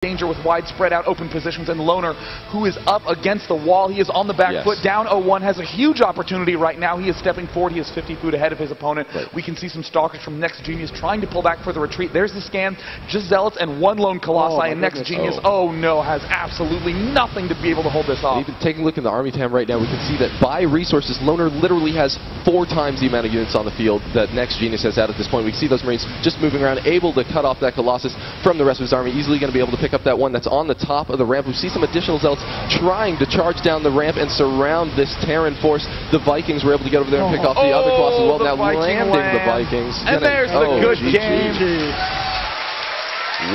danger with wide spread out open positions, and Loner, who is up against the wall. He is on the back foot, down 0-1, has a huge opportunity right now. He is stepping forward. He is 50 foot ahead of his opponent. We can see some Stalkers from NEXGenius trying to pull back for the retreat. There's the scan. Just Zealots and one lone Colossi, and NEXGenius, oh no, has absolutely nothing to be able to hold this off. Even taking a look in the Army Tam right now, we can see that by resources, Loner literally has 4 times the amount of units on the field that NEXGenius has out at this point. We can see those Marines just moving around, able to cut off that Colossus from the rest of his army, easily going to be able to pick up that one that's on the top of the ramp. We see some additional Zealots trying to charge down the ramp and surround this Terran force. The Vikings were able to get over there and pick off the other Colossus as well. Now landing the Vikings. And there's the good game.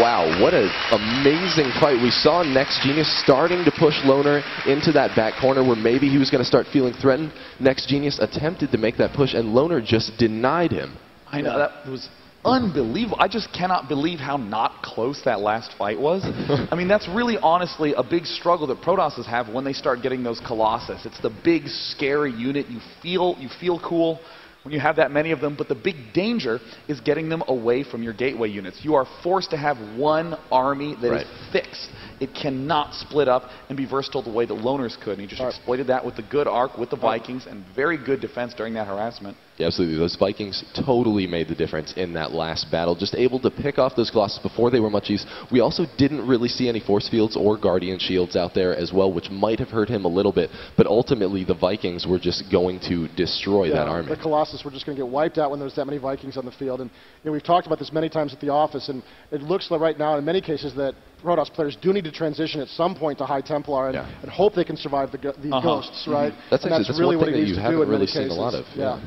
Wow, what an amazing fight. We saw NEXGenius starting to push Loner into that back corner where maybe he was going to start feeling threatened. NEXGenius attempted to make that push, and Loner just denied him. I know, that was unbelievable. I just cannot believe how not close that last fight was. I mean, that's really honestly a big struggle that Protosses have when they start getting those Colossus. It's the big, scary unit. You feel cool when you have that many of them, but the big danger is getting them away from your gateway units. You are forced to have one army that is fixed. It cannot split up and be versatile the way that Loners could. And he just exploited that with the good arc, with the Vikings, and very good defense during that harassment. Yeah, absolutely. Those Vikings totally made the difference in that last battle. Just able to pick off those Colossus before they were much use. We also didn't really see any force fields or Guardian shields out there as well, which might have hurt him a little bit. But ultimately, the Vikings were just going to destroy that army. The Colossus were just going to get wiped out when there's that many Vikings on the field. And you know, we've talked about this many times at the office, and it looks like right now, in many cases, that Protoss players do need to transition at some point to High Templar and hope they can survive the ghosts, right? That's really what he needs you to haven't do in really many seen cases. a lot of.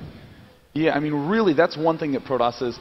Yeah, I mean, really, that's one thing that Protoss is.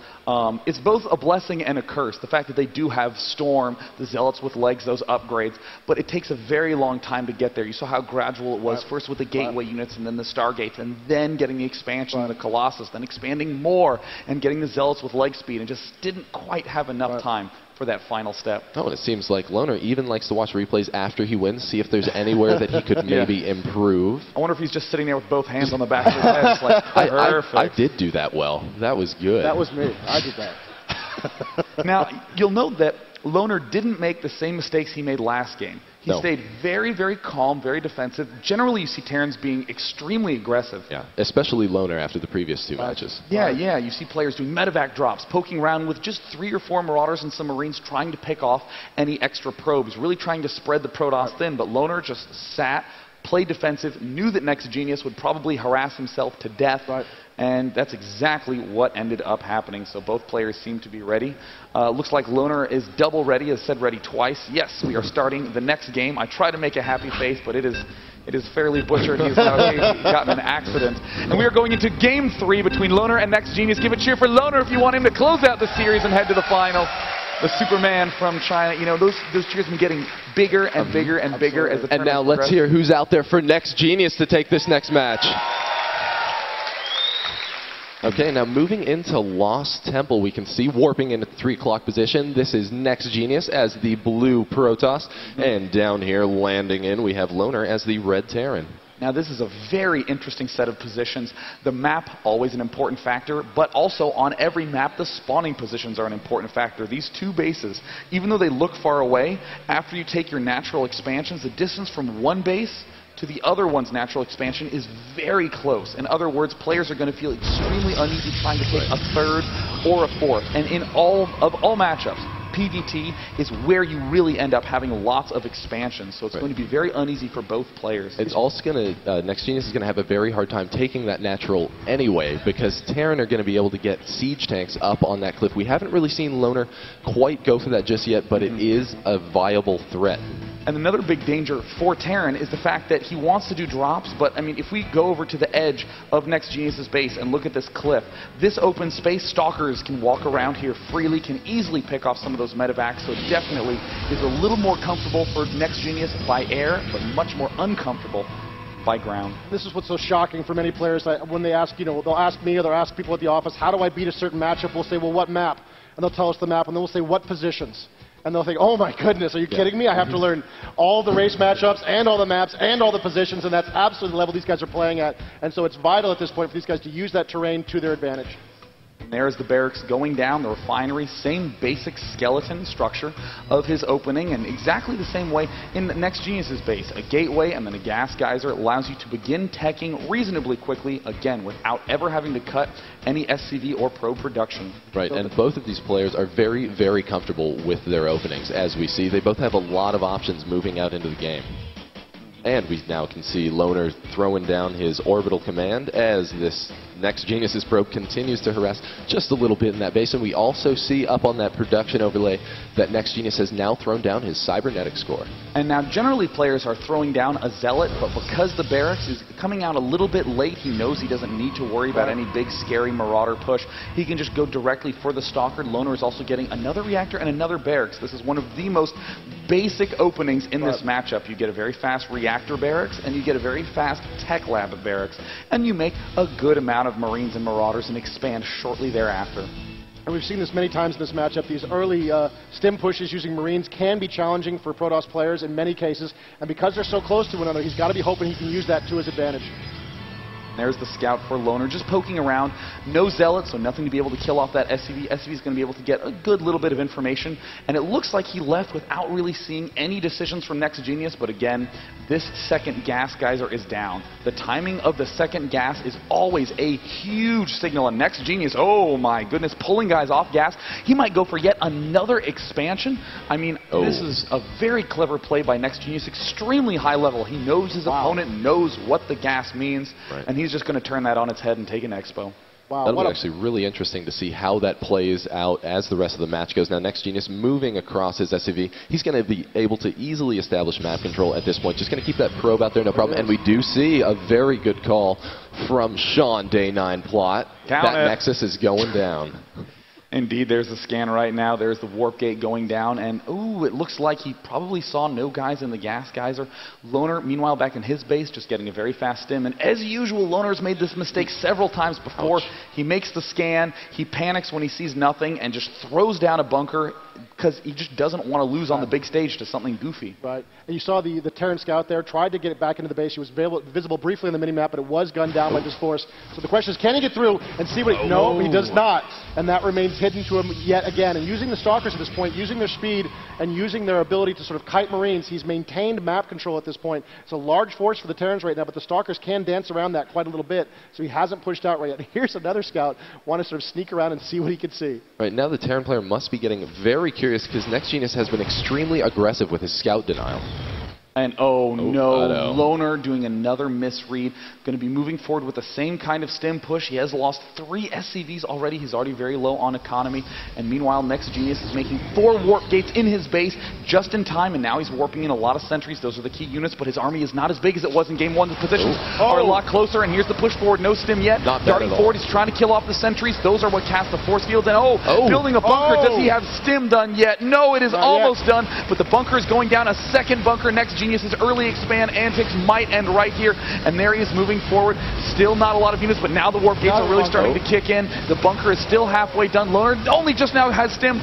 It's both a blessing and a curse, the fact that they do have Storm, the Zealots with legs, those upgrades, but it takes a very long time to get there. You saw how gradual it was, first with the Gateway units, and then the Stargates, and then getting the expansion of the Colossus, then expanding more, and getting the Zealots with leg speed, and just didn't quite have enough time for that final step. Oh, and it seems like Loner even likes to watch replays after he wins, see if there's anywhere that he could maybe improve. I wonder if he's just sitting there with both hands on the back of his head. It's like, perfect. I did do that well. That was good. That was me. I did that. Now, you'll note that Loner didn't make the same mistakes he made last game. He stayed very, very calm, very defensive. Generally, you see Terrans being extremely aggressive. Yeah, especially Loner after the previous 2 matches. Yeah. You see players doing medevac drops, poking around with just 3 or 4 Marauders and some Marines trying to pick off any extra probes, really trying to spread the Protoss thin. But Loner just sat, played defensive, knew that NEXGenius would probably harass himself to death. And that's exactly what ended up happening. So both players seem to be ready. Looks like Loner is double ready, has said ready twice. Yes, we are starting the next game. I try to make a happy face, but it is fairly butchered. He's gotten an accident. And we are going into Game 3 between Loner and NEXGenius. Give a cheer for Loner if you want him to close out the series and head to the final. The Superman from China. You know, those cheers have been getting bigger and bigger and bigger as the tournament And now let's hear who's out there for NEXGenius to take this next match. Okay, now moving into Lost Temple, we can see warping into 3 o'clock position. This is NEXGenius as the blue Protoss. And down here landing in, we have Loner as the red Terran. Now this is a very interesting set of positions. The map, always an important factor, but also on every map, the spawning positions are an important factor. These 2 bases, even though they look far away, after you take your natural expansions, the distance from one base to the other one's natural expansion is very close. In other words, players are going to feel extremely uneasy trying to take a 3rd or a 4th. And in all matchups, PvT is where you really end up having lots of expansions. So it's going to be very uneasy for both players. It's also going to, NEXGenius is going to have a very hard time taking that natural anyway, because Terran are going to be able to get siege tanks up on that cliff. We haven't really seen Loner quite go for that just yet, but it is a viable threat. And another big danger for Terran is the fact that he wants to do drops, but I mean, if we go over to the edge of NEXGenius' base and look at this cliff, this open space, Stalkers can walk around here freely, can easily pick off some of those medevacs, so it definitely is a little more comfortable for NEXGenius by air, but much more uncomfortable by ground. This is what's so shocking for many players. When they ask, they'll ask me or they'll ask people at the office, how do I beat a certain matchup? We'll say, well, what map? And they'll tell us the map, and then we'll say, what positions? And they'll think, oh my goodness, are you kidding me? I have to learn all the race matchups and all the maps and all the positions, and that's absolutely the level these guys are playing at. And so it's vital at this point for these guys to use that terrain to their advantage. There's the barracks going down, the refinery, same basic skeleton structure of his opening, and exactly the same way in NEXGenius's base. A gateway and then a gas geyser allows you to begin teching reasonably quickly, again, without ever having to cut any SCV or probe production. Right, and both of these players are very, very comfortable with their openings. As we see, they both have a lot of options moving out into the game. And we now can see Loner throwing down his orbital command as this NEXGenius's probe continues to harass just a little bit in that base. And we also see up on that production overlay that NEXGenius has now thrown down his cybernetics core. And now generally players are throwing down a Zealot, but because the barracks is coming out a little bit late, he knows he doesn't need to worry about any big scary Marauder push. He can just go directly for the Stalker. Loner is also getting another reactor and another barracks. This is one of the most basic openings in this matchup. You get a very fast reactor barracks, and you get a very fast tech lab barracks, and you make a good amount of Marines and Marauders and expand shortly thereafter. And we've seen this many times in this matchup. These early stim pushes using Marines can be challenging for Protoss players in many cases, and because they're so close to one another, he's got to be hoping he can use that to his advantage. There's the scout for Loner, just poking around. No Zealot, so nothing to be able to kill off that SCV. SCV is going to be able to get a good little bit of information, and it looks like he left without really seeing any decisions from NEXGenius, but again, this second gas geyser is down. The timing of the second gas is always a huge signal, and NEXGenius, oh my goodness, pulling guys off gas. He might go for yet another expansion. I mean, this is a very clever play by NEXGenius, extremely high level. He knows his opponent, knows what the gas means, and he's just going to turn that on its head and take an expo. Wow, that'll be actually really interesting to see how that plays out as the rest of the match goes. Now, NEXGenius moving across his SCV, he's going to be able to easily establish map control at this point. Just going to keep that probe out there, no problem. And we do see a very good call from Sean, Day 9 plot. That Nexus is going down. Indeed, there's the scan right now. There's the warp gate going down, and ooh, it looks like he probably saw no guys in the gas geyser. Loner, meanwhile, back in his base, just getting a very fast stim. And as usual, Loner's made this mistake several times before. He makes the scan, he panics when he sees nothing, and just throws down a bunker because he just doesn't want to lose on the big stage to something goofy. Right. And you saw the Terran scout there, tried to get it back into the base. He was visible briefly on the minimap, but it was gunned down by this force. So the question is, can he get through and see what he... No, he does not. And that remains hidden to him yet again. And using the Stalkers at this point, using their speed and using their ability to sort of kite Marines, he's maintained map control at this point. It's a large force for the Terrans right now, but the Stalkers can dance around that quite a little bit. So he hasn't pushed out right yet. Here's another scout, want to sort of sneak around and see what he can see. Right, now the Terran player must be getting very curious because NEXGenius has been extremely aggressive with his scout denial. And oh no, Loner doing another misread. Going to be moving forward with the same kind of stim push. He has lost 3 SCVs already. He's already very low on economy. And meanwhile, NEXGenius is making 4 warp gates in his base just in time. And now he's warping in a lot of sentries. Those are the key units. But his army is not as big as it was in Game 1. The positions are a lot closer. And here's the push forward. No stim yet. Darting forward. He's trying to kill off the sentries. Those are what cast the force fields. And building a bunker. Does he have stim done yet? No, it is almost done. But the bunker is going down. A second bunker. NEXGenius's early expand antics might end right here, and there he is moving forward. Still not a lot of units, but now the warp gates are really starting to kick in. The bunker is still halfway done. Loner only just now has stim.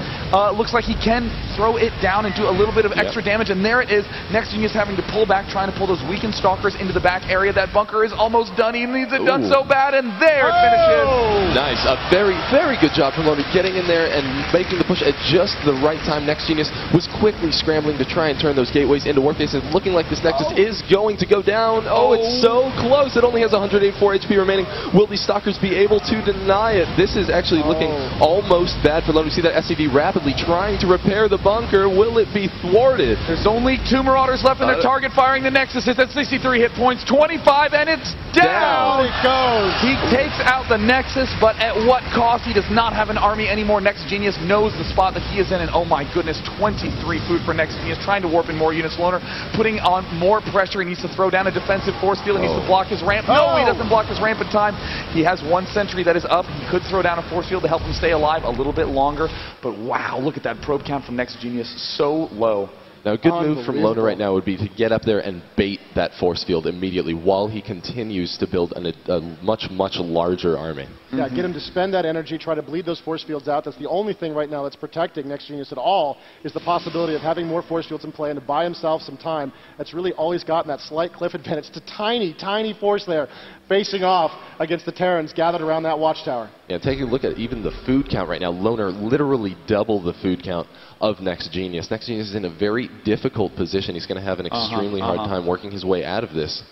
Looks like he can throw it down and do a little bit of extra damage, and there it is. NEXGenius having to pull back, trying to pull those weakened Stalkers into the back area. That bunker is almost done. He needs it done so bad, and there it finishes. Nice. A very, very good job from Loner getting in there and making the push at just the right time. NEXGenius was quickly scrambling to try and turn those gateways into warp gates. It's looking like this Nexus is going to go down. It's so close. It only has 184 HP remaining. Will the Stalkers be able to deny it? This is actually looking almost bad for Loner. We see that SCV rapidly trying to repair the bunker. Will it be thwarted? There's only 2 Marauders left in their target firing. The Nexus is at 63 hit points, 25, and it's down. It goes. He takes out the Nexus, but at what cost? He does not have an army anymore. NEXGenius knows the spot that he is in, and oh my goodness, 23 food for NEXGenius, trying to warp in more units. Loner putting on more pressure. He needs to throw down a defensive force field. He needs to block his ramp. No, he doesn't block his ramp in time. He has 1 sentry that is up. He could throw down a force field to help him stay alive a little bit longer. But wow, look at that probe count from NEXGenius. So low. Now, a good move from Loner right now would be to get up there and bait that force field immediately while he continues to build a much, much larger army. Yeah, get him to spend that energy, try to bleed those force fields out. That's the only thing right now that's protecting NEXGenius at all, is the possibility of having more force fields in play and to buy himself some time. That's really all he's got in that slight cliff advantage. It's a tiny, tiny force there facing off against the Terrans gathered around that watchtower. Yeah, taking a look at even the food count right now, Loner literally double the food count of NEXGenius. NEXGenius is in a very difficult position. He's going to have an extremely hard time working his way out of this.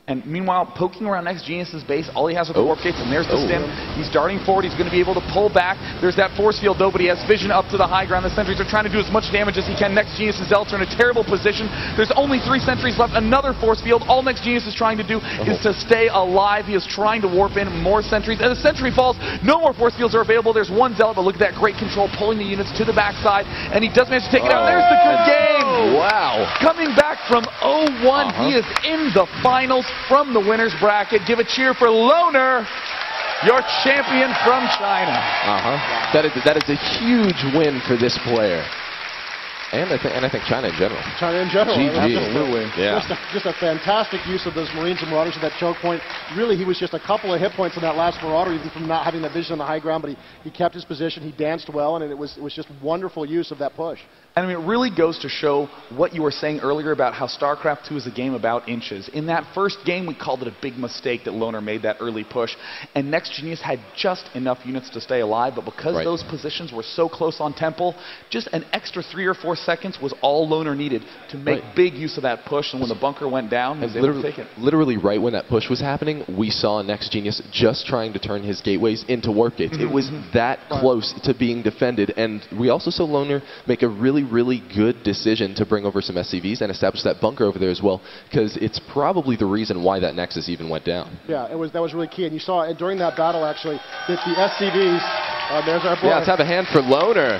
And meanwhile, poking around NEXGenius's base, all he has are the warp gates, and there's the stim. He's darting forward. He's going to be able to pull back. There's that force field, though, but he has vision up to the high ground. The sentries are trying to do as much damage as he can. NEXGenius and Zealots are in a terrible position. There's only 3 sentries left. Another force field. All NEXGenius is trying to do is to stay alive. He is trying to warp in more sentries. And the sentry falls. No more force fields are available. There's 1 Zealot, but look at that great control, pulling the units to the backside. And he does manage to take it out. There's the good game. Wow. Coming back from 0-1, he is in the finals from the winners bracket. Give a cheer for Loner, your champion from China. That is a huge win for this player. And I think China in general. China in general. Absolutely. Yeah. Just a fantastic use of those Marines and Marauders at that choke point. Really, he was just a couple of hit points on that last Marauder, even from not having that vision on the high ground, but he kept his position, he danced well, and it was just wonderful use of that push. And I mean, it really goes to show what you were saying earlier about how StarCraft 2 is a game about inches. In that first game, we called it a big mistake that Loner made that early push, and NEXGenius had just enough units to stay alive, but because those positions were so close on Temple, just an extra 3 or 4 seconds was all Loner needed to make big use of that push, and when the bunker went down, he was able to take it. Literally right when that push was happening, we saw NEXGenius just trying to turn his gateways into warp gates. It was that close to being defended, and we also saw Loner make a really good decision to bring over some SCVs and establish that bunker over there as well, because it's probably the reason why that Nexus even went down. Yeah, that was really key, and you saw during that battle actually that the SCVs, there's our boy. Yeah, let's have a hand for Loner.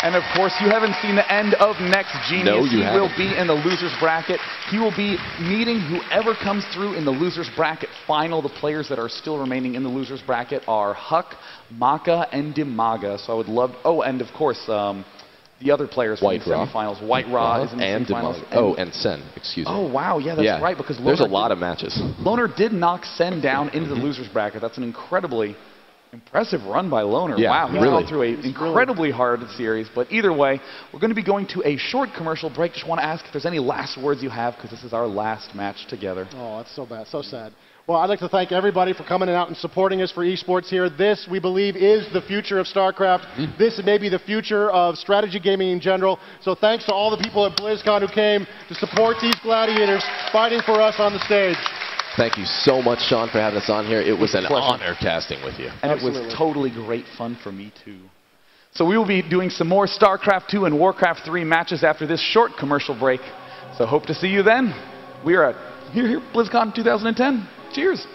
And of course, you haven't seen the end of NEXGenius. No, you haven't. He will be in the losers bracket. He will be meeting whoever comes through in the losers bracket final. The players that are still remaining in the losers bracket are Huck, Maka, and Dimaga. So I would love. Oh, and of course, the other players from the semifinals. White Raw is in the semifinals. And Sen. Excuse me. Oh wow, yeah, that's right. Because there's a lot of matches. Loner did knock Sen down into the losers bracket. That's an incredibly impressive run by Loner. Yeah, wow, he went through an incredibly hard series. But either way, we're going to be going to a short commercial break. Just want to ask if there's any last words you have, because this is our last match together. Oh, that's so bad, so sad. Well, I'd like to thank everybody for coming out and supporting us for esports here. This, we believe, is the future of StarCraft. This may be the future of strategy gaming in general. So thanks to all the people at BlizzCon who came to support these gladiators fighting for us on the stage. Thank you so much, Sean, for having us on here. It was an honor casting with you. And it was totally great fun for me, too. So we will be doing some more StarCraft 2 and Warcraft 3 matches after this short commercial break. So hope to see you then. We are at here BlizzCon 2010. Cheers.